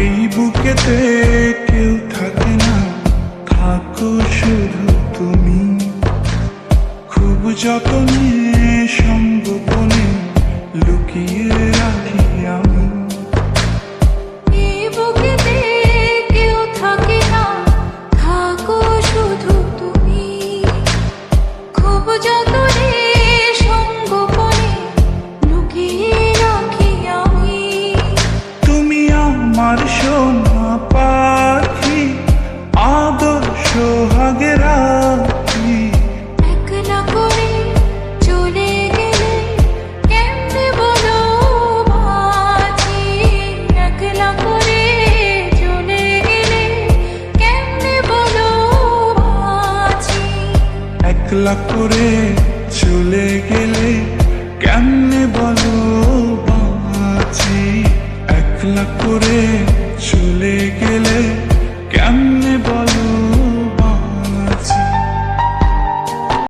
এই বুকেতে কেউ থাকে না, থাকো শুধু তুমি। খুব যতনে সঙ্গোপনে লুকিয়ে রাখি আমি। এই বুকেতে কেউ থাকে না, থাকো শুধু তুমি। খুব যতনে সঙ্গোপনে লুকিয়ে রাখি আমি। তুমি আমার সোনা পাখি, আদর্শ হাগে রাখি। একলা করে চলে গেলে কেমনে বলো বাঁচি। একলা করে চলে গেলে কেমনে বলো বাঁচি। একলা করে চলে গেলে কেমনে বলো বাঁচি। একলা করে চলে গেলে কেমনে বলো